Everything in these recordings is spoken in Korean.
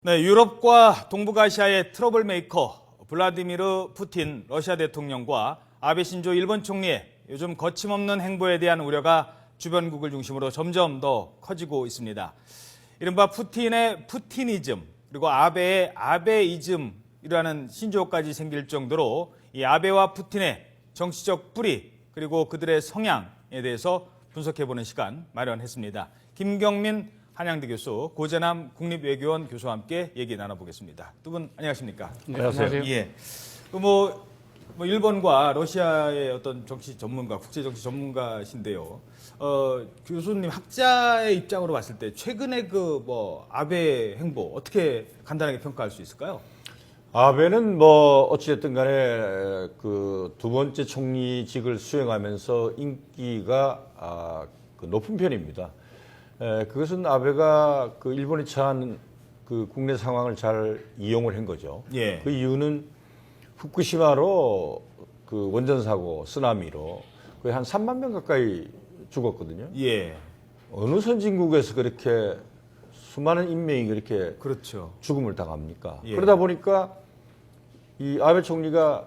네, 유럽과 동북아시아의 트러블 메이커 블라디미르 푸틴 러시아 대통령과 아베 신조 일본 총리의 요즘 거침없는 행보에 대한 우려가 주변국을 중심으로 점점 더 커지고 있습니다. 이른바 푸틴의 푸티니즘 그리고 아베의 아베이즘이라는 신조어까지 생길 정도로 이 아베와 푸틴의 정치적 뿌리 그리고 그들의 성향에 대해서 분석해보는 시간 마련했습니다. 김경민 한양대 교수, 고재남 국립외교원 교수와 함께 얘기 나눠보겠습니다. 두 분 안녕하십니까? 네, 안녕하세요. 예. 일본과 러시아의 어떤 정치 전문가, 국제 정치 전문가신데요. 교수님 학자의 입장으로 봤을 때 최근에 아베 행보 어떻게 간단하게 평가할 수 있을까요? 아베는 어찌됐든 간에 그 두 번째 총리직을 수행하면서 인기가 높은 편입니다. 그것은 아베가 그 일본이 처한 그 국내 상황을 잘 이용을 한 거죠. 예. 그 이유는 후쿠시마로 그 원전 사고, 쓰나미로 거의 한 3만 명 가까이 죽었거든요. 예. 어느 선진국에서 그렇게 수많은 인명이 그렇게 그렇죠. 죽음을 당합니까? 예. 그러다 보니까 이 아베 총리가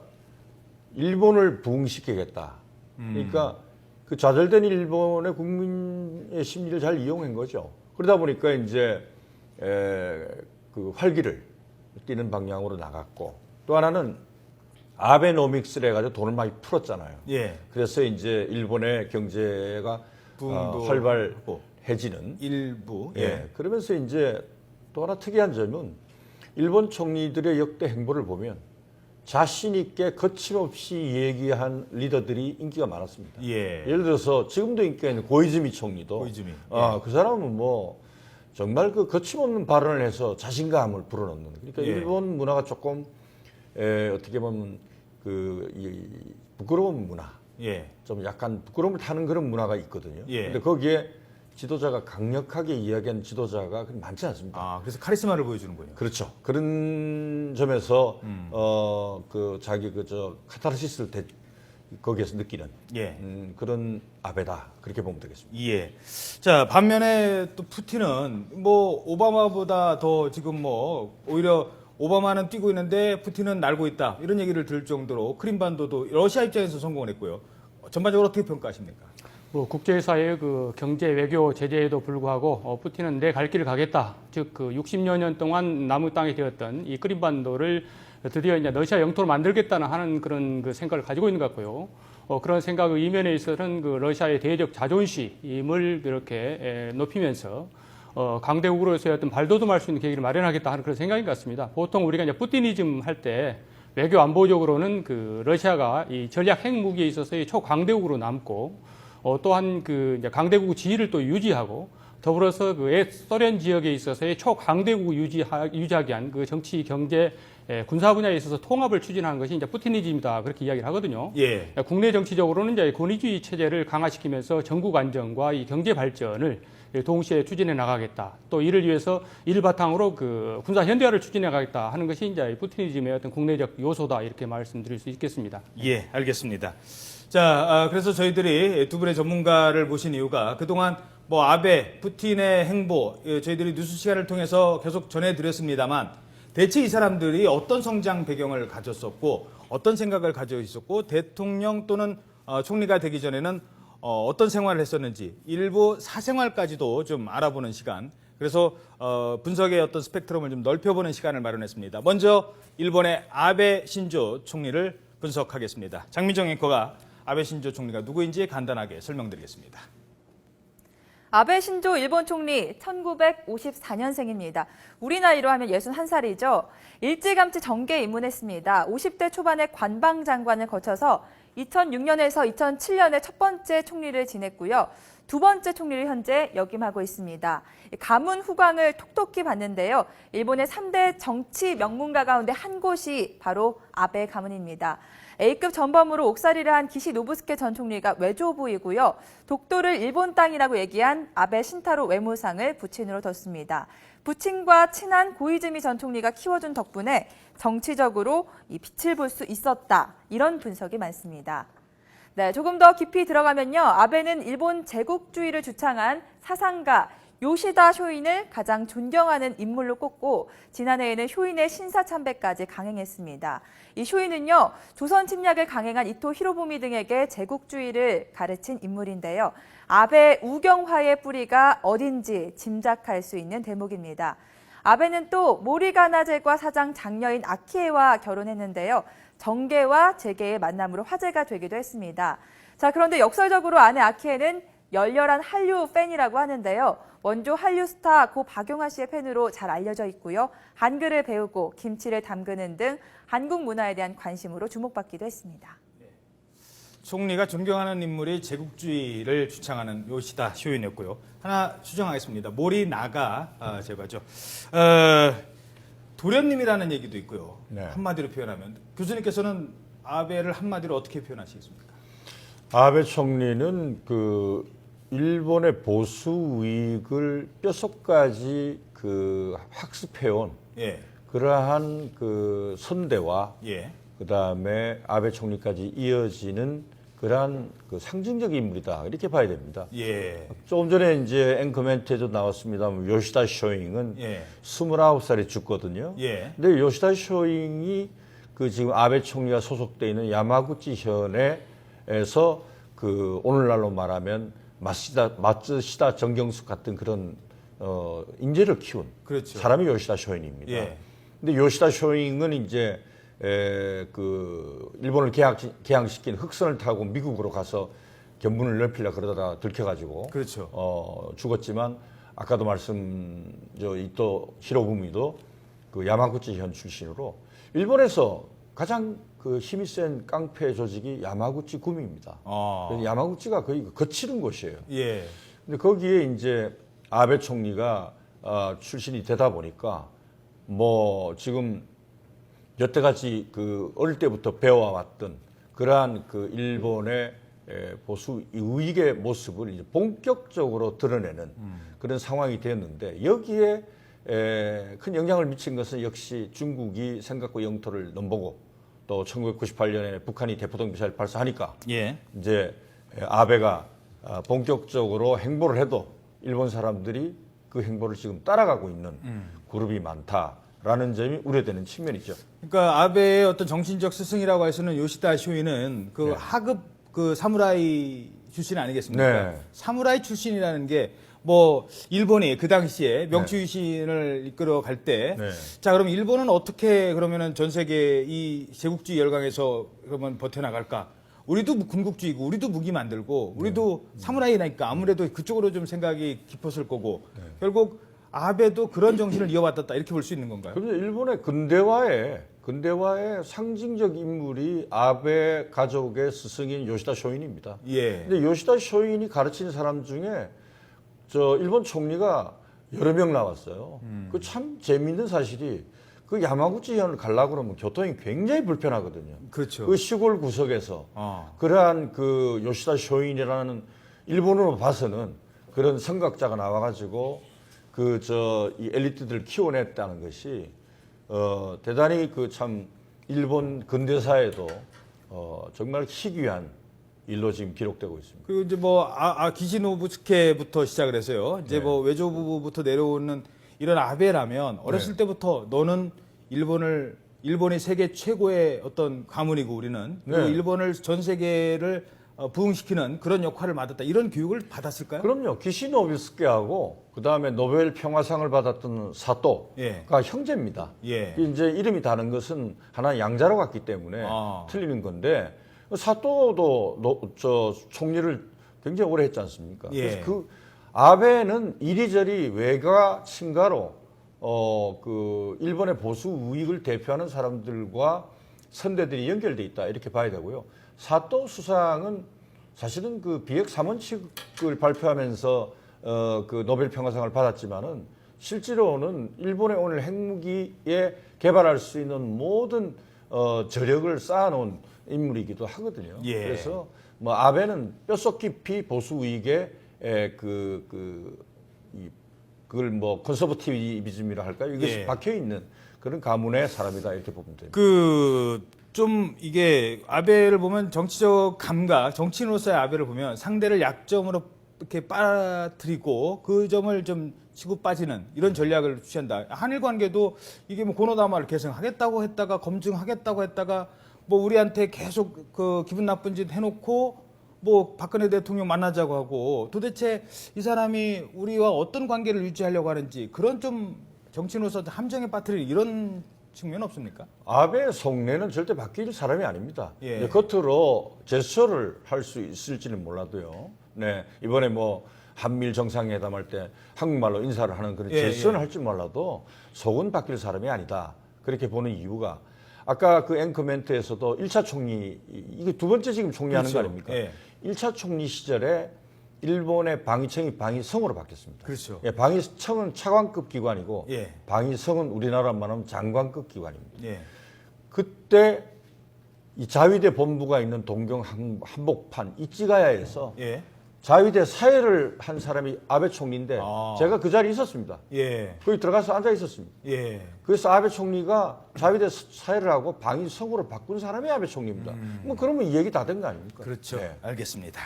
일본을 부흥시키겠다. 그러니까 그 좌절된 일본의 국민의 심리를 잘 이용한 거죠. 그러다 보니까 이제 그 활기를 띠는 방향으로 나갔고, 또 하나는 아베노믹스를 해가지고 돈을 많이 풀었잖아요. 예. 그래서 이제 일본의 경제가 부흥도 활발해지는 일부. 예. 그러면서 이제 또 하나 특이한 점은 일본 총리들의 역대 행보를 보면 자신 있게 거침없이 얘기한 리더들이 인기가 많았습니다. 예. 예를 들어서 지금도 인기가 있는 고이즈미 총리도 고이즈미. 그 사람은 정말 그 거침없는 발언을 해서 자신감을 불어넣는. 그러니까 예. 일본 문화가 조금 어떻게 보면 이 부끄러운 문화, 예. 좀 약간 부끄러움을 타는 그런 문화가 있거든요. 예. 근데 거기에 지도자가 강력하게 이야기하는 지도자가 많지 않습니다. 그래서 카리스마를 보여주는군요. 그렇죠. 그런 점에서 자기 카타르시스를 거기에서 느끼는 예. 그런 아베다 그렇게 보면 되겠습니다. 예. 자, 반면에 또 푸틴은 오바마보다 더 지금 오히려 오바마는 뛰고 있는데 푸틴은 날고 있다. 이런 얘기를 들을 정도로 크림반도도 러시아 입장에서 성공을 했고요. 전반적으로 어떻게 평가하십니까? 국제사회의 그 경제 외교 제재에도 불구하고 푸틴은 내 갈 길을 가겠다. 즉 그 60여 년 동안 나무 땅이 되었던 이 크림반도를 드디어 이제 러시아 영토로 만들겠다는 하는 그런 그 생각을 가지고 있는 것 같고요. 그런 생각의 이면에 있어서는 그 러시아의 대외적 자존심을 이렇게 높이면서 강대국으로서의 어떤 발돋움할 수 있는 계기를 마련하겠다 하는 그런 생각인 것 같습니다. 보통 우리가 이제 푸틴이즘 할 때 외교 안보적으로는 그 러시아가 이 전략 핵무기에 있어서의 초강대국으로 남고 또한 그 이제 강대국 지위를 또 유지하고 더불어서 그 소련 지역에 있어서의 초강대국 유지하기 위한 그 정치, 경제, 군사 분야에 있어서 통합을 추진하는 것이 이제 푸틴이즘이다 그렇게 이야기를 하거든요. 예. 국내 정치적으로는 이제 권위주의 체제를 강화시키면서 전국 안정과 이 경제 발전을 동시에 추진해 나가겠다. 또 이를 위해서 이를 바탕으로 그 군사 현대화를 추진해 나가겠다 하는 것이 이제 푸틴이즘의 어떤 국내적 요소다 이렇게 말씀드릴 수 있겠습니다. 예, 알겠습니다. 자, 그래서 저희들이 두 분의 전문가를 모신 이유가 그동안 아베, 푸틴의 행보 저희들이 뉴스 시간을 통해서 계속 전해드렸습니다만 대체 이 사람들이 어떤 성장 배경을 가졌었고 어떤 생각을 가지고 있었고 대통령 또는 총리가 되기 전에는 어떤 생활을 했었는지 일부 사생활까지도 좀 알아보는 시간 그래서 분석의 어떤 스펙트럼을 좀 넓혀보는 시간을 마련했습니다. 먼저 일본의 아베 신조 총리를 분석하겠습니다. 장민정 앵커가 아베 신조 총리가 누구인지 간단하게 설명드리겠습니다. 아베 신조 일본 총리 1954년생입니다. 우리 나이로 하면 61살이죠. 일찌감치 정계에 입문했습니다. 50대 초반에 관방장관을 거쳐서 2006년에서 2007년에 첫 번째 총리를 지냈고요. 두 번째 총리를 현재 역임하고 있습니다. 가문 후광을 톡톡히 받는데요. 일본의 3대 정치 명문가 가운데 한 곳이 바로 아베 가문입니다. A급 전범으로 옥살이를 한 기시 노부스케 전 총리가 외조부이고요. 독도를 일본 땅이라고 얘기한 아베 신타로 외무상을 부친으로 뒀습니다. 부친과 친한 고이즈미 전 총리가 키워준 덕분에 정치적으로 이 빛을 볼 수 있었다. 이런 분석이 많습니다. 네, 조금 더 깊이 들어가면요. 아베는 일본 제국주의를 주창한 사상가 요시다 쇼인을 가장 존경하는 인물로 꼽고 지난해에는 쇼인의 신사참배까지 강행했습니다. 이 쇼인은요, 조선 침략을 강행한 이토 히로부미 등에게 제국주의를 가르친 인물인데요. 아베 우경화의 뿌리가 어딘지 짐작할 수 있는 대목입니다. 아베는 또 모리가나 제과 사장 장녀인 아키에와 결혼했는데요. 정계와 재계의 만남으로 화제가 되기도 했습니다. 자, 그런데 역설적으로 아내 아키에는 열렬한 한류 팬이라고 하는데요. 원조 한류 스타 고 박용화 씨의 팬으로 잘 알려져 있고요. 한글을 배우고 김치를 담그는 등 한국 문화에 대한 관심으로 주목받기도 했습니다. 총리가 존경하는 인물이 제국주의를 주창하는 요시다 쇼인이었고요. 하나 수정하겠습니다. 모리나가 제과죠. 도련님이라는 얘기도 있고요. 네. 한마디로 표현하면 교수님께서는 아베를 한마디로 어떻게 표현하시겠습니까? 아베 총리는 그 일본의 보수 우익을 뼛속까지 그 학습해온 예, 그러한 그 선대와 예, 그 다음에 아베 총리까지 이어지는 그러한 그 상징적 인물이다 이렇게 봐야 됩니다. 예, 조금 전에 이제 앵커멘트에도 나왔습니다만 요시다 쇼잉은 예, 29살에 죽거든요. 예, 근데 요시다 쇼잉이 그 지금 아베 총리가 소속돼 있는 야마구치 현에서 그 오늘날로 말하면 마츠시다 정경숙 같은 그런 인재를 키운 그렇죠. 사람이 요시다 쇼잉입니다. 예. 근데 요시다 쇼잉은 이제 그 일본을 개항시킨 흑선을 타고 미국으로 가서 견문을 넓히려 그러다가 들켜가지고 그렇죠. 죽었지만 아까도 저 이토 히로부미도 그 야마구치 현 출신으로 일본에서 가장 그 힘이 센 깡패 조직이 야마구치 구미입니다. 그래서 야마구치가 거의 거칠은 곳이에요. 예, 근데 거기에 이제 아베 총리가 출신이 되다 보니까 뭐 지금 여태까지 그 어릴 때부터 배워왔던 그러한 그 일본의 보수 우익의 모습을 이제 본격적으로 드러내는 그런 상황이 되었는데 여기에 큰 영향을 미친 것은 역시 중국이 생각과 영토를 넘보고 또 1998년에 북한이 대포동 미사일 발사하니까 예, 이제 아베가 본격적으로 행보를 해도 일본 사람들이 그 행보를 지금 따라가고 있는 그룹이 많다라는 점이 우려되는 측면이죠. 그러니까 아베의 어떤 정신적 스승이라고 할 수 있는 요시다 쇼인은 그 네. 하급 그 사무라이 출신 아니겠습니까? 네. 사무라이 출신이라는 게 뭐 일본이 그 당시에 명치유신을 이끌어 갈 때, 네. 자 그럼 일본은 어떻게 그러면은 전 세계 이 제국주의 열강에서 그러면 버텨나갈까? 우리도 군국주의고, 우리도 무기 만들고, 우리도 사무라이니까 아무래도 그쪽으로 좀 생각이 깊었을 거고, 결국 아베도 그런 정신을 이어받았다 이렇게 볼 수 있는 건가요? 그런데 일본의 근대화의 상징적 인물이 아베 가족의 스승인 요시다 쇼인입니다. 예, 근데 요시다 쇼인이 가르친 사람 중에 저 일본 총리가 여러 명 나왔어요. 그 참 재미있는 사실이 그 야마구치현을 가려고 그러면 교통이 굉장히 불편하거든요. 그렇죠. 그 시골 구석에서 그러한 그 요시다 쇼인이라는 일본으로 봐서는 그런 선각자가 나와가지고 그 이 엘리트들을 키워냈다는 것이 대단히 그 참 일본 근대사에도 정말 희귀한 일로 지금 기록되고 있습니다. 그리고 이제 뭐 기시노부스케부터 시작을 해서요. 이제 네. 뭐 외조부부터 내려오는 이런 아베라면 어렸을 때부터 너는 일본이 세계 최고의 어떤 가문이고 우리는 그리고 네. 일본을 전 세계를 부흥시키는 그런 역할을 맡았다. 이런 교육을 받았을까요? 그럼요. 기시노부스케하고 그 다음에 노벨 평화상을 받았던 사토가 예. 형제입니다. 예. 이제 이름이 다른 것은 하나 양자로 갔기 때문에 틀리는 건데 사토도 저 총리를 굉장히 오래 했지 않습니까? 예. 그래서 그 아베는 이리저리 외가 친가로 그 일본의 보수 우익을 대표하는 사람들과 선대들이 연결돼 있다 이렇게 봐야 되고요. 사토 수상은 사실은 그 비핵 3원칙을 발표하면서 그 노벨 평화상을 받았지만은 실제로는 일본의 오늘 핵무기에 개발할 수 있는 모든 저력을 쌓아놓은 인물이기도 하거든요. 예. 그래서 뭐 아베는 뼛속 깊이 보수 우익의 그걸 뭐 컨서버티비즘이라 할까요? 이것이 예. 박혀 있는 그런 가문의 사람이다 이렇게 보면 됩니다. 좀 이게 아베를 보면 정치적 감각, 정치인으로서의 아베를 보면 상대를 약점으로 이렇게 빠뜨리고 그 점을 좀 치고 빠지는 이런 전략을 취한다. 한일 관계도 이게 뭐 고노다마를 개성하겠다고 했다가 검증하겠다고 했다가 뭐 우리한테 계속 그 기분 나쁜 짓 해놓고 뭐 박근혜 대통령 만나자고 하고 도대체 이 사람이 우리와 어떤 관계를 유지하려고 하는지 그런 좀 정치인으로서 함정에 빠뜨릴 이런 측면 없습니까? 아베 속내는 절대 바뀔 사람이 아닙니다. 예. 네, 겉으로 제스처를 할 수 있을지는 몰라도요. 네, 이번에 뭐 한미일 정상회담할 때 한국말로 인사를 하는 그런 예, 제스처는 예. 할지 몰라도 속은 바뀔 사람이 아니다. 그렇게 보는 이유가 아까 그 앵커 멘트에서도 1차 총리, 이게 두 번째 지금 총리하는 그렇죠. 거 아닙니까? 예. 1차 총리 시절에 일본의 방위청이 방위성으로 바뀌었습니다. 그렇죠. 예, 방위청은 차관급 기관이고 예. 방위성은 우리나라만 하면 장관급 기관입니다. 예. 그때 이 자위대 본부가 있는 동경 한복판 이찌가야에서 예. 자위대 사회를 한 사람이 아베 총리인데 아. 제가 그 자리에 있었습니다. 예. 거기 들어가서 앉아 있었습니다. 예. 그래서 아베 총리가 자위대 사회를 하고 방위성으로 바꾼 사람이 아베 총리입니다. 뭐 그러면 이 얘기 다 된 거 아닙니까? 그렇죠. 네. 알겠습니다.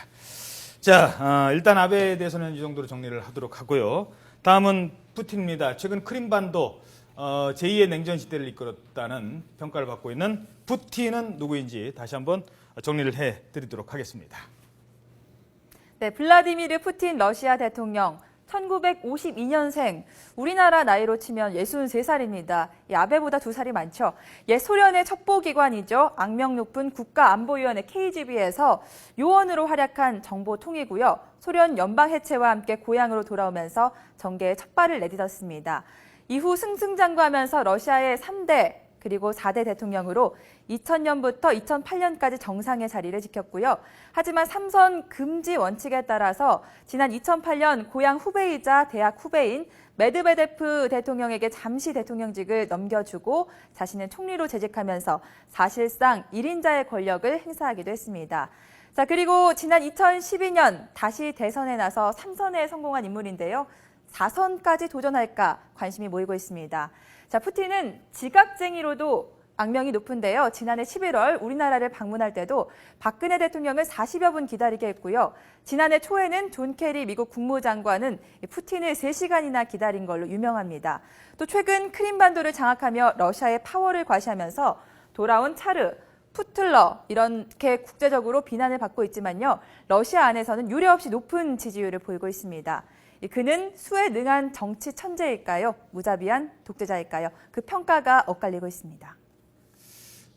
자, 일단 아베에 대해서는 이 정도로 정리를 하도록 하고요. 다음은 푸틴입니다. 최근 크림반도 제2의 냉전 시대를 이끌었다는 평가를 받고 있는 푸틴은 누구인지 다시 한번 정리를 해드리도록 하겠습니다. 네, 블라디미르 푸틴 러시아 대통령 1952년생, 우리나라 나이로 치면 63살입니다. 아베보다 2살이 많죠. 옛 소련의 첩보기관이죠. 악명 높은 국가안보위원회 KGB에서 요원으로 활약한 정보통이고요. 소련 연방 해체와 함께 고향으로 돌아오면서 정계에 첫 발을 내딛었습니다. 이후 승승장구하면서 러시아의 3대 그리고 4대 대통령으로 2000년부터 2008년까지 정상의 자리를 지켰고요. 하지만 삼선 금지 원칙에 따라서 지난 2008년 고향 후배이자 대학 후배인 메드베데프 대통령에게 잠시 대통령직을 넘겨주고 자신은 총리로 재직하면서 사실상 1인자의 권력을 행사하기도 했습니다. 자, 그리고 지난 2012년 다시 대선에 나서 3선에 성공한 인물인데요. 4선까지 도전할까 관심이 모이고 있습니다. 자, 푸틴은 지각쟁이로도 악명이 높은데요. 지난해 11월 우리나라를 방문할 때도 박근혜 대통령을 40여 분 기다리게 했고요. 지난해 초에는 존 케리 미국 국무장관은 푸틴을 3시간이나 기다린 걸로 유명합니다. 또 최근 크림반도를 장악하며 러시아의 파워를 과시하면서 돌아온 차르, 푸틀러 이렇게 국제적으로 비난을 받고 있지만요. 러시아 안에서는 유례없이 높은 지지율을 보이고 있습니다. 그는 수에 능한 정치 천재일까요? 무자비한 독재자일까요? 그 평가가 엇갈리고 있습니다.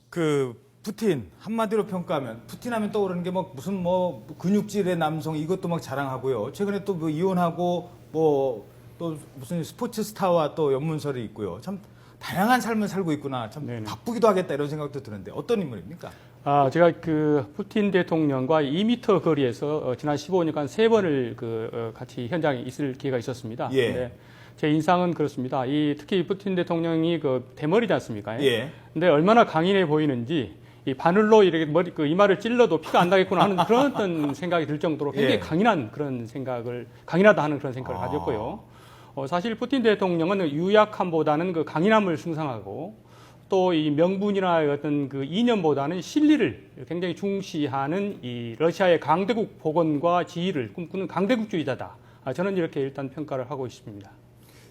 그 푸틴 한마디로 평가하면 푸틴하면 떠오르는 게 뭐 무슨 뭐 근육질의 남성 이것도 막 자랑하고요. 최근에 또 뭐 이혼하고 뭐 또 무슨 스포츠 스타와 또 연문설이 있고요. 참 다양한 삶을 살고 있구나. 참 네네. 바쁘기도 하겠다 이런 생각도 드는데 어떤 인물입니까? 제가 그 푸틴 대통령과 2m 거리에서 지난 15년간 3번을 같이 현장에 있을 기회가 있었습니다. 예. 근데 제 인상은 그렇습니다. 특히 푸틴 대통령이 대머리지 않습니까? 예. 근데 얼마나 강인해 보이는지 이 바늘로 이렇게 이마를 찔러도 피가 안 나겠구나 하는 그런 어떤 생각이 들 정도로 굉장히 예. 강인하다 하는 그런 생각을 가졌고요. 사실 푸틴 대통령은 유약함보다는 강인함을 숭상하고 또 이 명분이나 어떤 이념보다는 실리를 굉장히 중시하는 이 러시아의 강대국 복원과 지위를 꿈꾸는 강대국주의자다. 저는 이렇게 일단 평가를 하고 있습니다.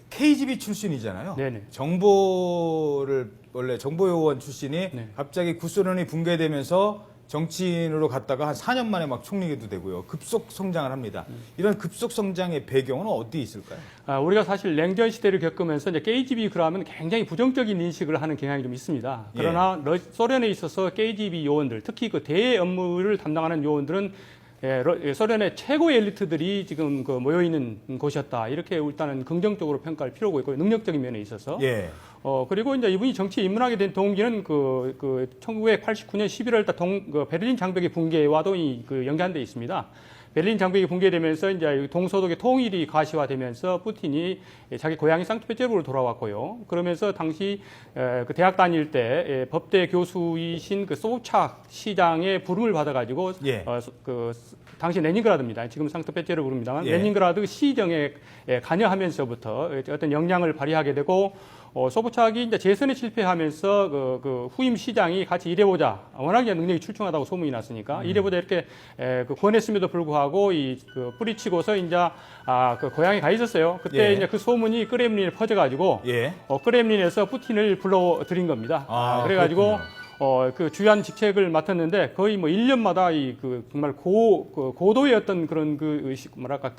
KGB 출신이잖아요. 네네. 정보를 원래 정보요원 출신이 네. 갑자기 구소련이 붕괴되면서 정치인으로 갔다가 한 4년 만에 막 총리도 되고요. 급속 성장을 합니다. 이런 급속 성장의 배경은 어디 있을까요? 우리가 사실 냉전 시대를 겪으면서 이제 KGB 그러면 굉장히 부정적인 인식을 하는 경향이 좀 있습니다. 그러나 소련에 있어서 KGB 요원들, 특히 대외 업무를 담당하는 요원들은 소련의 최고의 엘리트들이 지금 모여 있는 곳이었다. 이렇게 일단은 긍정적으로 평가할 필요가 있고 능력적인 면에 있어서. 예. 그리고 이제 이분이 정치에 입문하게 된 동기는 1989년 11월 달 베를린 장벽의 붕괴와도 연관돼 있습니다. 베를린 장벽이 붕괴되면서 이제 동서독의 통일이 가시화되면서 푸틴이 자기 고향인 상트페테르부르로 돌아왔고요. 그러면서 당시 대학 다닐 때 법대 교수이신 소우착 시장의 부름을 받아가지고 예. 당시 레닌그라드입니다. 지금 상트페테르부르입니다만 예. 레닌그라드 시정에 관여하면서부터 어떤 역량을 발휘하게 되고 소부착이 이제 재선에 실패하면서 그 후임 시장이 같이 일해보자. 워낙에 능력이 출중하다고 소문이 났으니까 일해보자 이렇게 그 권했음에도 불구하고 그 뿌리치고서 이제 그 고향에 가 있었어요. 그때 예. 이제 그 소문이 크렘린에 퍼져가지고 예. 크렘린에서 푸틴을 불러들인 겁니다. 그래가지고 그 주요한 직책을 맡았는데 거의 뭐 1년마다 그 정말 고도의 어떤 그런 뭐랄까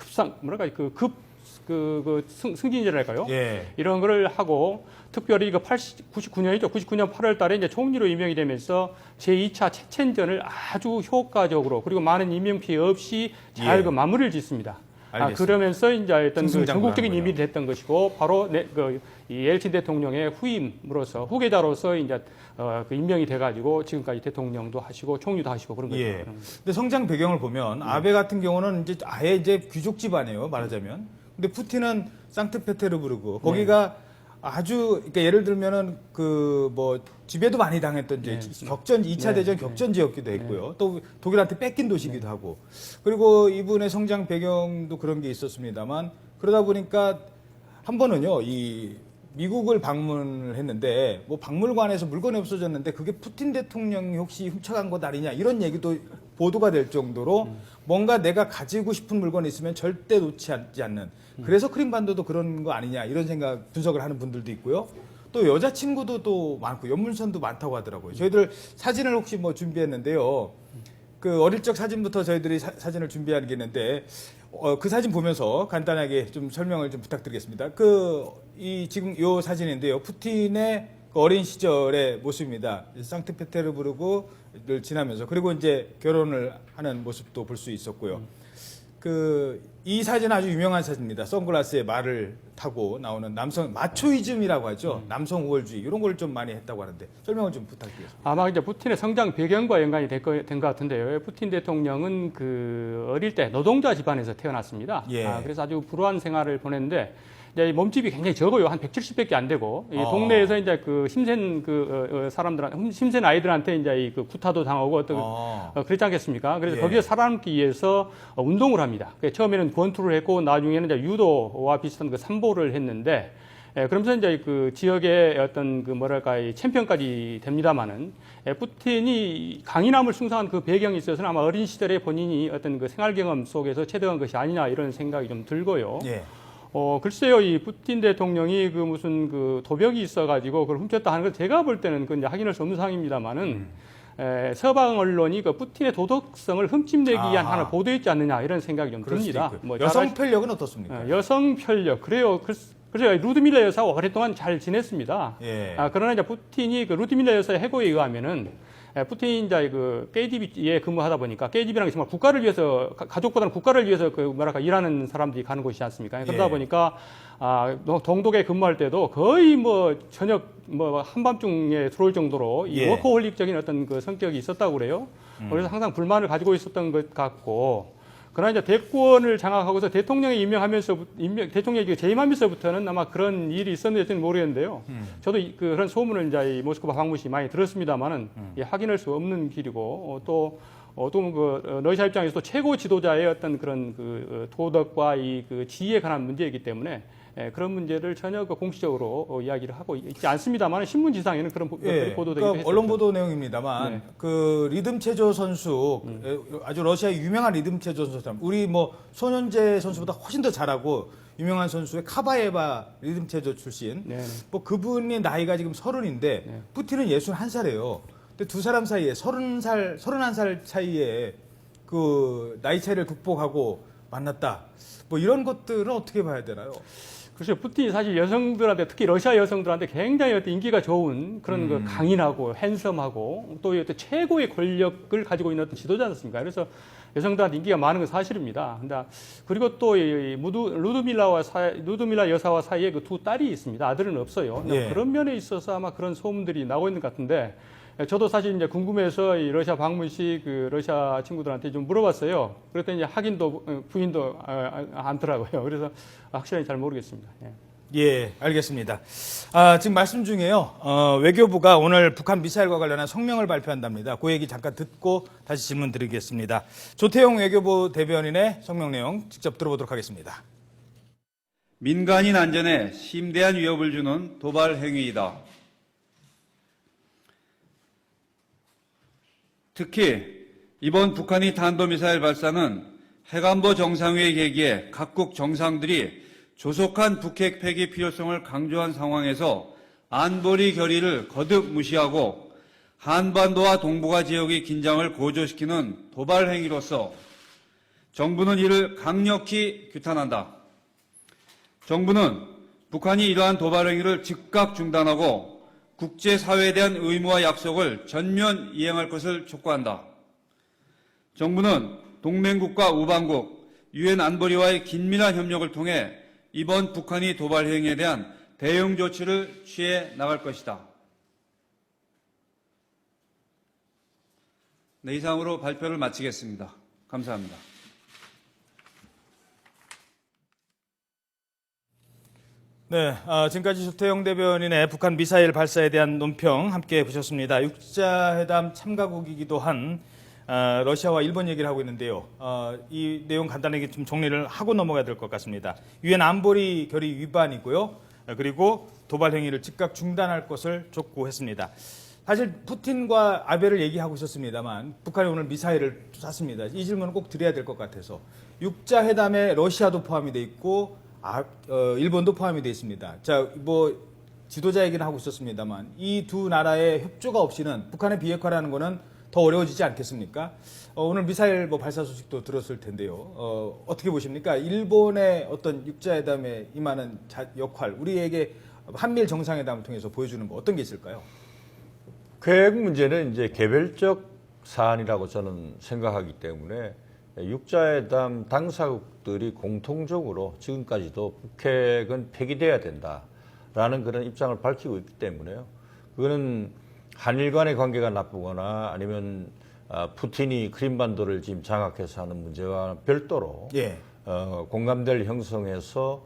승진이랄까요? 예. 이런 거를 하고 특별히 99년이죠. 99년 8월 달에 이제 총리로 임명이 되면서 제2차 체첸전을 아주 효과적으로 그리고 많은 인명 피해 없이 잘 예. 그 마무리를 짓습니다. 알겠습니다. 그러면서 이제 어떤 그 승승장구를 전국적인 한 이미지 됐던 것이고 바로 이 엘친 대통령의 후임으로서 후계자로서 이제 그 임명이 돼가지고 지금까지 대통령도 하시고 총리도 하시고 그런 거죠. 예. 근데 성장 배경을 보면 아베 같은 경우는 이제 아예 이제 귀족 집안이에요, 말하자면. 근데 푸틴은 상트페테르부르크 거기가 아주 그러니까 예를 들면은 그 뭐 지배도 많이 당했던 이제 격전 2차 대전 격전지였기도 했고요. 또 독일한테 뺏긴 도시기도 하고. 그리고 이분의 성장 배경도 그런 게 있었습니다만 그러다 보니까 한 번은요. 이 미국을 방문을 했는데 뭐 박물관에서 물건이 없어졌는데 그게 푸틴 대통령이 혹시 훔쳐간 것 아니냐 이런 얘기도 보도가 될 정도로 뭔가 내가 가지고 싶은 물건이 있으면 절대 놓지 않는 그래서 크림반도도 그런 거 아니냐 이런 생각 분석을 하는 분들도 있고요. 또 여자친구도 또 많고 연문선도 많다고 하더라고요. 저희들 사진을 혹시 뭐 준비했는데요. 그 어릴 적 사진부터 저희들이 사진을 준비하는 게 있는데 그 사진 보면서 간단하게 좀 설명을 좀 부탁드리겠습니다. 지금 요 사진인데요. 푸틴의 그 어린 시절의 모습입니다. 상트페테르부르크를 지나면서 그리고 이제 결혼을 하는 모습도 볼 수 있었고요. 이 사진은 아주 유명한 사진입니다. 선글라스에 말을 타고 나오는 남성 마초이즘이라고 하죠. 남성 우월주의 이런 걸 좀 많이 했다고 하는데 설명을 좀 부탁드리겠습니다. 아마 이제 푸틴의 성장 배경과 연관이 된 것 같은데요. 푸틴 대통령은 그 어릴 때 노동자 집안에서 태어났습니다. 예. 그래서 아주 불우한 생활을 보냈는데 이제 이 몸집이 굉장히 적어요. 한 170밖에 안 되고 이 동네에서 이제 그 힘센 힘센 아이들한테 이제 그 구타도 당하고 그랬지 않겠습니까? 그래서 예. 거기에 살아남기 위해서 운동을 합니다. 처음에는 권투를 했고 나중에는 이제 유도와 비슷한 그 삼보를 했는데 그러면서 이제 그 지역의 어떤 그 뭐랄까 이 챔피언까지 됩니다만은 푸틴이 강인함을 숭상한 그 배경이 있어서는 아마 어린 시절에 본인이 어떤 그 생활 경험 속에서 체득한 것이 아니냐 이런 생각이 좀 들고요. 예. 글쎄요, 이 푸틴 대통령이 그 무슨 그 도벽이 있어가지고 그걸 훔쳤다 하는 건 제가 볼 때는 그건 이제 확인할 수 없는 상황입니다만은 서방 언론이 그 푸틴의 도덕성을 흠집내기 위한 하나 보도했지 않느냐 이런 생각이 좀 듭니다. 뭐 여성 편력은 어떻습니까? 여성 편력 그래요. 그래서 루드밀라 여사와 오랫동안 잘 지냈습니다. 예. 그러나 이제 푸틴이 그 루드밀라 여사의 해고에 의하면은 푸틴이 이제 그 KGB에 근무하다 보니까 KGB라는 게 정말 국가를 위해서 가족보다는 국가를 위해서 그 뭐랄까 일하는 사람들이 가는 곳이지 않습니까? 그러다 예. 보니까 동독에 근무할 때도 거의 뭐 저녁 뭐 한밤중에 들어올 정도로 이 예. 워커홀릭적인 어떤 그 성격이 있었다고 그래요. 그래서 항상 불만을 가지고 있었던 것 같고. 그러나 이제 대권을 장악하고서 대통령에 대통령이 재임하면서부터는 아마 그런 일이 있었는지는 모르겠는데요. 저도 그런 소문을 이제 이 모스크바 방문 시 많이 들었습니다만은 확인할 수 없는 길이고 또 러시아 입장에서 또 최고 지도자의 어떤 그런 그 도덕과 그 지위에 관한 문제이기 때문에 그런 문제를 전혀 공식적으로 이야기를 하고 있지 않습니다만 신문지상에는 그런 것들이 보도되기도 그러니까 했었죠. 언론 보도 내용입니다만 그 리듬 체조 선수 아주 러시아의 유명한 리듬 체조 선수 우리 뭐 손현재 선수보다 훨씬 더 잘하고 유명한 선수의 카바예바 리듬 체조 출신 뭐 그분이 나이가 지금 30인데 푸틴은 61살이에요. 근데 두 사람 사이에 31살 사이에 그 나이 차이를 극복하고 만났다. 뭐 이런 것들은 어떻게 봐야 되나요? 그렇죠. 푸틴이 사실 여성들한테 특히 러시아 여성들한테 굉장히 어떤 인기가 좋은 그런 그 강인하고 핸섬하고 또 어떤 최고의 권력을 가지고 있는 어떤 지도자 않습니까? 그래서 여성들한테 인기가 많은 건 사실입니다. 그리고 또 루드밀라 여사와 사이에 그 두 딸이 있습니다. 아들은 없어요. 예. 그런 면에 있어서 아마 그런 소문들이 나오고 있는 것 같은데 저도 사실 이제 궁금해서 이 러시아 방문 시 그 러시아 친구들한테 좀 물어봤어요. 그랬더니 이제 확인도 부인도 않더라고요. 그래서 확실히 잘 모르겠습니다. 예, 알겠습니다. 지금 말씀 중에요. 외교부가 오늘 북한 미사일과 관련한 성명을 발표한답니다. 그 얘기 잠깐 듣고 다시 질문 드리겠습니다. 조태용 외교부 대변인의 성명 내용 직접 들어보도록 하겠습니다. 민간인 안전에 심대한 위협을 주는 도발 행위이다. 특히 이번 북한이 탄도미사일 발사는 해관보 정상회의 계기에 각국 정상들이 조속한 북핵 폐기 필요성을 강조한 상황에서 안보리 결의를 거듭 무시하고 한반도와 동북아 지역의 긴장을 고조시키는 도발 행위로서 정부는 이를 강력히 규탄한다. 정부는 북한이 이러한 도발 행위를 즉각 중단하고 국제사회에 대한 의무와 약속을 전면 이행할 것을 촉구한다. 정부는 동맹국과 우방국, 유엔 안보리와의 긴밀한 협력을 통해 이번 북한이 도발 행위에 대한 대응 조치를 취해 나갈 것이다. 네, 이상으로 발표를 마치겠습니다. 감사합니다. 네, 지금까지 조태영 대변인의 북한 미사일 발사에 대한 논평 함께 보셨습니다. 육자회담 참가국이기도 한 러시아와 일본 얘기를 하고 있는데요. 이 내용 간단하게 좀 정리를 하고 넘어가야 될 것 같습니다. 유엔 안보리 결의 위반이고요. 그리고 도발 행위를 즉각 중단할 것을 촉구했습니다. 사실 푸틴과 아베를 얘기하고 있었습니다만 북한이 오늘 미사일을 쐈습니다. 이 질문은 꼭 드려야 될 것 같아서 육자회담에 러시아도 포함이 돼 있고 일본도 포함이 돼 있습니다. 자, 뭐 지도자 얘기는 하고 있었습니다만 이 두 나라의 협조가 없이는 북한의 비핵화라는 거는 더 어려워지지 않겠습니까? 오늘 미사일 발사 소식도 들었을 텐데요. 어떻게 보십니까? 일본의 어떤 육자회담에 임하는 역할, 우리에게 한미일 정상회담을 통해서 보여주는 거 어떤 게 있을까요? 계획 문제는 이제 개별적 사안이라고 저는 생각하기 때문에 육자회담 당사국들이 공통적으로 지금까지도 북핵은 폐기돼야 된다라는 그런 입장을 밝히고 있기 때문에요. 그거는 한일 간의 관계가 나쁘거나 아니면 푸틴이 크림반도를 지금 장악해서 하는 문제와 별도로 예. 공감대를 형성해서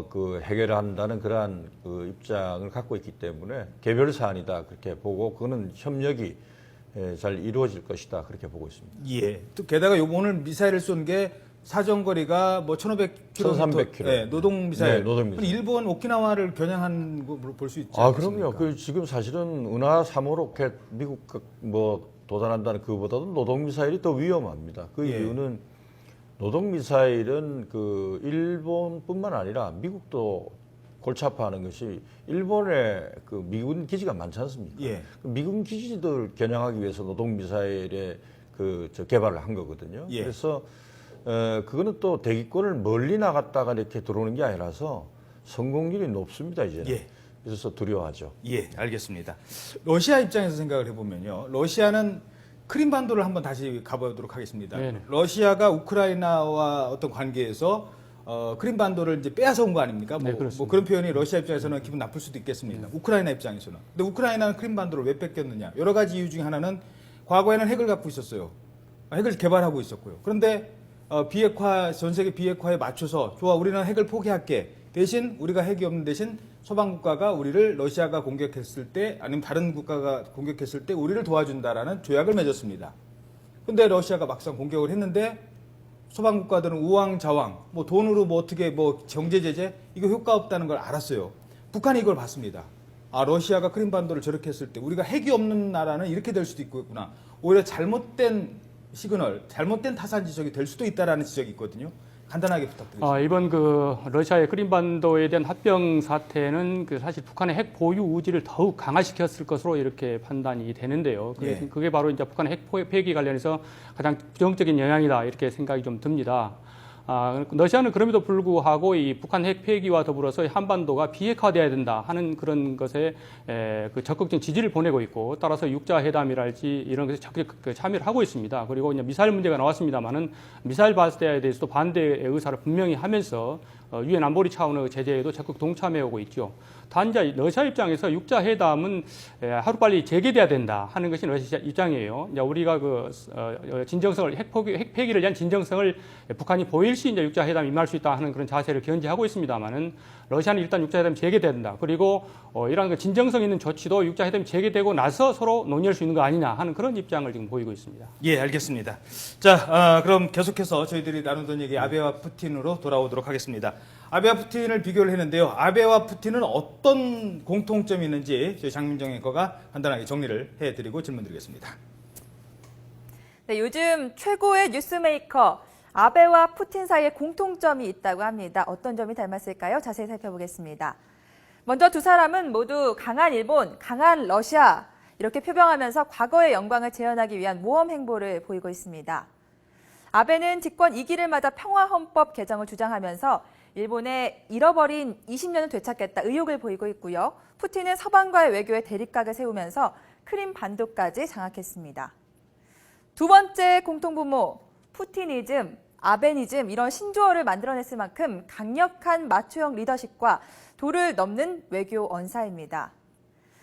그 해결한다는 그러한 그 입장을 갖고 있기 때문에 개별 사안이다 그렇게 보고 그거는 협력이 잘 이루어질 것이다 그렇게 보고 있습니다. 예. 또 게다가 오늘 미사일을 쏜 게 사정거리가 1,500km, 1,300km. 네, 노동 미사일. 네, 노동 미사일. 일본 오키나와를 겨냥한 거 볼 수 있지 아, 않겠습니까? 그럼요. 그 지금 사실은 은하 3호 로켓 미국 도달한다는 그보다도 노동 미사일이 더 위험합니다. 그 예. 이유는 노동 미사일은 그 일본뿐만 아니라 미국도 골치 아파하는 것이 일본에 그 미군 기지가 많지 않습니까? 예. 미군 기지들 겨냥하기 위해서 노동 미사일의 개발을 한 거거든요. 예. 그래서 그거는 또 대기권을 멀리 나갔다가 이렇게 들어오는 게 아니라서 성공률이 높습니다, 이제는. 예. 그래서 두려워하죠. 예, 알겠습니다. 러시아 입장에서 생각을 해보면요. 러시아는 크림반도를 한번 다시 가보도록 하겠습니다. 네네. 러시아가 우크라이나와 어떤 관계에서 크림반도를 이제 빼앗아온 거 아닙니까? 네, 그렇습니다. 뭐 그런 표현이 러시아 입장에서는 기분 나쁠 수도 있겠습니다. 우크라이나 입장에서는. 근데 우크라이나는 크림반도를 왜 뺏겼느냐? 여러 가지 이유 중에 하나는 과거에는 핵을 갖고 있었어요. 핵을 개발하고 있었고요. 그런데 비핵화, 전 세계 비핵화에 맞춰서 좋아, 우리는 핵을 포기할게. 대신 우리가 핵이 없는 대신 서방 국가가 우리를 러시아가 공격했을 때 아니면 다른 국가가 공격했을 때 우리를 도와준다라는 조약을 맺었습니다. 근데 러시아가 막상 공격을 했는데 서방 국가들은 우왕좌왕, 뭐 돈으로 뭐 어떻게 뭐 경제 제재 이거 효과 없다는 걸 알았어요. 북한이 이걸 봤습니다. 아, 러시아가 크림반도를 저렇게 했을 때 우리가 핵이 없는 나라는 이렇게 될 수도 있구나. 오히려 잘못된 시그널, 잘못된 타산 지적이 될 수도 있다라는 지적이 있거든요. 간단하게 부탁드립니다. 이번 그 러시아의 크림반도에 대한 합병 사태는 그 사실 북한의 핵 보유 의지를 더욱 강화시켰을 것으로 이렇게 판단이 되는데요. 예. 그게 바로 이제 북한의 핵 폐기 관련해서 가장 부정적인 영향이다 이렇게 생각이 좀 듭니다. 러시아는 그럼에도 불구하고 이 북한 핵 폐기와 더불어서 한반도가 비핵화돼야 된다 하는 그런 것에 그 적극적인 지지를 보내고 있고 따라서 육자회담이랄지 이런 것에 적극 참여를 하고 있습니다. 그리고 이제 미사일 문제가 나왔습니다만은 미사일 발사에 대해서도 반대의 의사를 분명히 하면서 유엔 안보리 차원의 제재에도 적극 동참해오고 있죠. 단지 러시아 입장에서 육자회담은 하루빨리 재개돼야 된다 하는 것이 러시아 입장이에요. 이제 우리가 그 진정성을 핵 폐기를 위한 진정성을 북한이 보일 시 이제 육자회담 임할 수 있다 하는 그런 자세를 견지하고 있습니다만은 러시아는 일단 육자회담 재개된다. 그리고 이러한 그 진정성 있는 조치도 육자회담 재개되고 나서 서로 논의할 수 있는 거 아니냐 하는 그런 입장을 지금 보이고 있습니다. 예, 알겠습니다. 자, 그럼 계속해서 저희들이 나누던 얘기 아베와 푸틴으로 돌아오도록 하겠습니다. 아베와 푸틴을 비교를 했는데요. 아베와 푸틴은 어떤 공통점이 있는지 저희 장민정 앵커가 간단하게 정리를 해드리고 질문드리겠습니다. 네, 요즘 최고의 뉴스메이커 아베와 푸틴 사이에 공통점이 있다고 합니다. 어떤 점이 닮았을까요? 자세히 살펴보겠습니다. 먼저 두 사람은 모두 강한 일본, 강한 러시아 이렇게 표방하면서 과거의 영광을 재현하기 위한 모험 행보를 보이고 있습니다. 아베는 집권 2기를 맞아 평화헌법 개정을 주장하면서 일본의 잃어버린 20년을 되찾겠다 의욕을 보이고 있고요. 푸틴은 서방과의 외교에 대립각을 세우면서 크림 반도까지 장악했습니다. 두 번째 공통분모, 푸틴이즘, 아베니즘 이런 신조어를 만들어냈을 만큼 강력한 마초형 리더십과 도를 넘는 외교 언사입니다.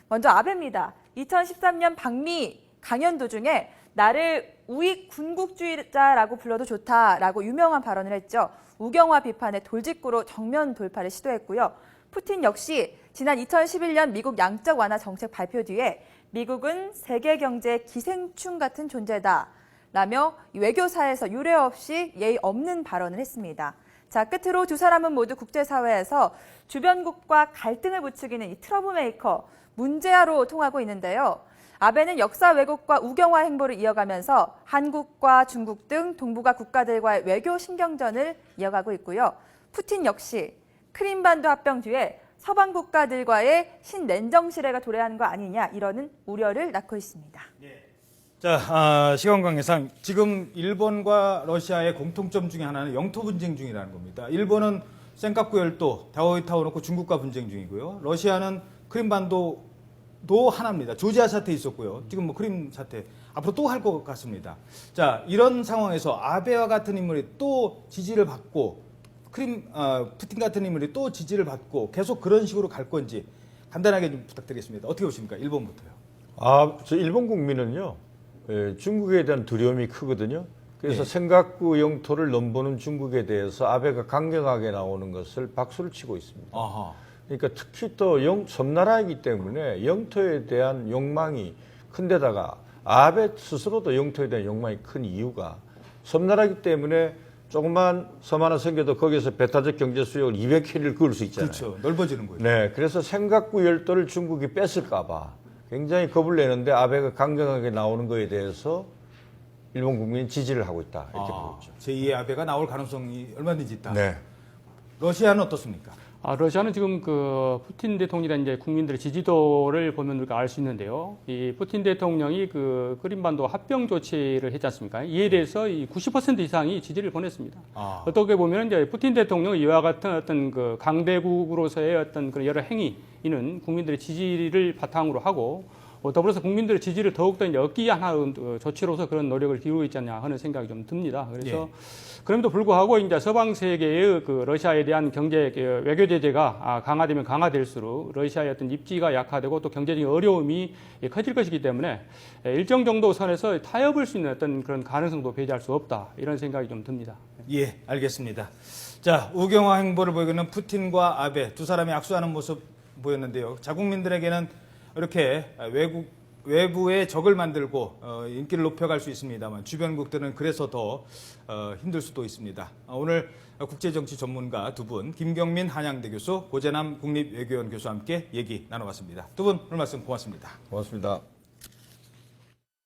먼저 아베입니다. 2013년 방미 강연 도중에 나를 우익 군국주의자라고 불러도 좋다라고 유명한 발언을 했죠. 우경화 비판의 돌직구로 정면 돌파를 시도했고요. 푸틴 역시 지난 2011년 미국 양적 완화 정책 발표 뒤에 미국은 세계 경제의 기생충 같은 존재다 라며 외교사에서 유례 없이 예의 없는 발언을 했습니다. 자, 끝으로 두 사람은 모두 국제사회에서 주변국과 갈등을 부추기는 이 트러블메이커, 문제아로 통하고 있는데요. 아베는 역사 왜곡과 우경화 행보를 이어가면서 한국과 중국 등 동북아 국가들과의 외교 신경전을 이어가고 있고요. 푸틴 역시 크림반도 합병 뒤에 서방 국가들과의 신냉정 시대가 도래하는 거 아니냐 이러는 우려를 낳고 있습니다. 자, 시간 관계상 지금 일본과 러시아의 공통점 중에 하나는 영토 분쟁 중이라는 겁니다. 일본은 센카쿠 열도, 다오이타오 놓고 중국과 분쟁 중이고요. 러시아는 크림반도도 하나입니다. 조지아 사태 있었고요. 지금 뭐 크림 사태 앞으로 또 할 것 같습니다. 자, 이런 상황에서 아베와 같은 인물이 또 지지를 받고 푸틴 같은 인물이 또 지지를 받고 계속 그런 식으로 갈 건지 간단하게 좀 부탁드리겠습니다. 어떻게 보십니까? 일본부터요. 저 일본 국민은요, 중국에 대한 두려움이 크거든요. 그래서 네. 센카쿠 영토를 넘보는 중국에 대해서 아베가 강경하게 나오는 것을 박수를 치고 있습니다. 아하. 그러니까 특히 또 섬나라이기 때문에 영토에 대한 욕망이 큰데다가 아베 스스로도 영토에 대한 욕망이 큰 이유가 섬나라이기 때문에 조그만 섬 하나 생겨도 거기서 배타적 경제 수역을 200킬을 그을 수 있잖아요. 그렇죠. 넓어지는 거예요. 네, 그래서 센카쿠 열도를 중국이 뺏을까봐 굉장히 겁을 내는데 아베가 강경하게 나오는 거에 대해서 일본 국민이 지지를 하고 있다 이렇게 보고 있죠. 제2의 아베가 나올 가능성이 얼마든지 있다. 네. 러시아는 어떻습니까? 러시아는 지금 그 푸틴 대통령의 이제 국민들의 지지도를 보면 우리가 알 수 있는데요. 이 푸틴 대통령이 그 크림반도 합병 조치를 했지 않습니까? 이에 대해서 이 90% 이상이 지지를 보냈습니다. 어떻게 보면 이제 푸틴 대통령 이와 같은 어떤 그 강대국으로서의 어떤 그런 여러 행위는 국민들의 지지를 바탕으로 하고 더불어서 국민들의 지지를 더욱더 이제 얻기 위한 조치로서 그런 노력을 기울이고 있지 않냐 하는 생각이 좀 듭니다. 그래서 그럼에도 불구하고 이제 서방 세계의 그 러시아에 대한 경제 외교 제재가 강화되면 강화될수록 러시아의 어떤 입지가 약화되고 또 경제적인 어려움이 커질 것이기 때문에 일정 정도 선에서 타협할 수 있는 어떤 그런 가능성도 배제할 수 없다 이런 생각이 좀 듭니다. 예, 알겠습니다. 자, 우경화 행보를 보이고 있는 푸틴과 아베 두 사람이 악수하는 모습 보였는데요. 자국민들에게는 이렇게 외부의 적을 만들고 인기를 높여갈 수 있습니다만 주변국들은 그래서 더 힘들 수도 있습니다. 오늘 국제정치 전문가 두 분, 김경민 한양대 교수, 고재남 국립외교원 교수와 함께 얘기 나눠봤습니다. 두 분 오늘 말씀 고맙습니다. 고맙습니다.